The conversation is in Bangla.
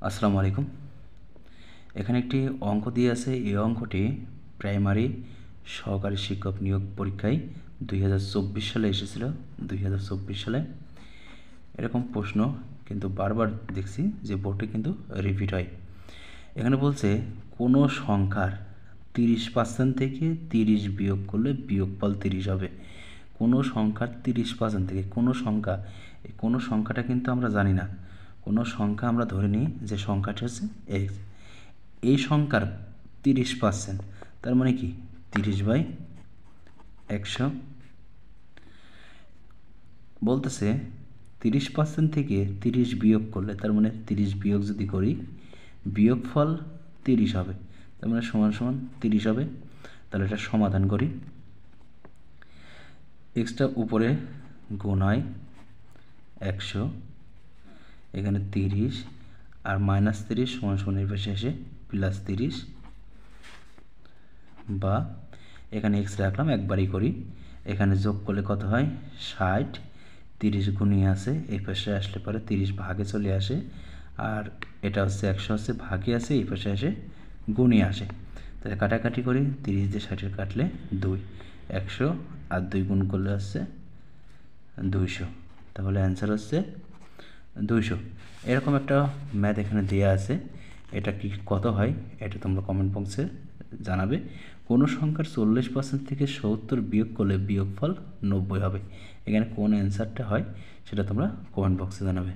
আসসালামু আলাইকুম। এখানে একটি অঙ্ক দিয়ে আছে। এই অঙ্কটি প্রাইমারি সহকারী শিক্ষক নিয়োগ পরীক্ষায় 2024 সালে এসেছিল। 2024 সালে এরকম প্রশ্ন কিন্তু বারবার দেখছি যে বোর্ডে কিন্তু রিপিট হয়। এখানে বলছে কোনো সংখ্যার 30% থেকে 30 বিয়োগ করলে বিয়োগফল 30 হবে। কোনো সংখ্যার 30% থেকে কোনো সংখ্যাটা কিন্তু আমরা জানি না। কোনো সংখ্যা আমরা ধরে নিই যে সংখ্যাটি হচ্ছে এক্স। এই সংখ্যার 30%, তার মানে কি 30/100। বলতেছে 30% থেকে 30 বিয়োগ করলে, তার মানে 30 বিয়োগ যদি করি বিয়োগফল 30 হবে, তার মানে সমান সমান 30 হবে। তাহলে এটা সমাধান করি। এক্সটা উপরে গুণ হয় 100, এখানে 30 আর -30 সমান সমান এর পাশে এসে +30, বা এখানে এক্স রাখলাম, একবারই করি। এখানে যোগ করলে কত হয় 60, 30 গুণিয়ে আছে এই পাশে আসলে পরে 30 ভাগে চলে আসে, আর এটা হচ্ছে 100 হচ্ছে ভাগে আছে, এই পাশে এসে গুণিয়ে আসে। তাহলে কাটাকাটি করি, 30 দিয়ে 60 কাটলে 2, 100 আর 2 গুণ করলে হচ্ছে 200। তাহলে অ্যান্সার হচ্ছে 200। এরকম একটা ম্যাথ এখানে দেওয়া আছে। এটা কি কত হয় এটা তোমরা কমেন্ট বক্সে জানাবে। কোনো সংখ্যার 40% থেকে 70 বিয়োগ করলে বিয়োগফল 90 হবে। এখানে কোন অ্যান্সারটা হয় সেটা তোমরা কমেন্ট বক্সে জানাবে।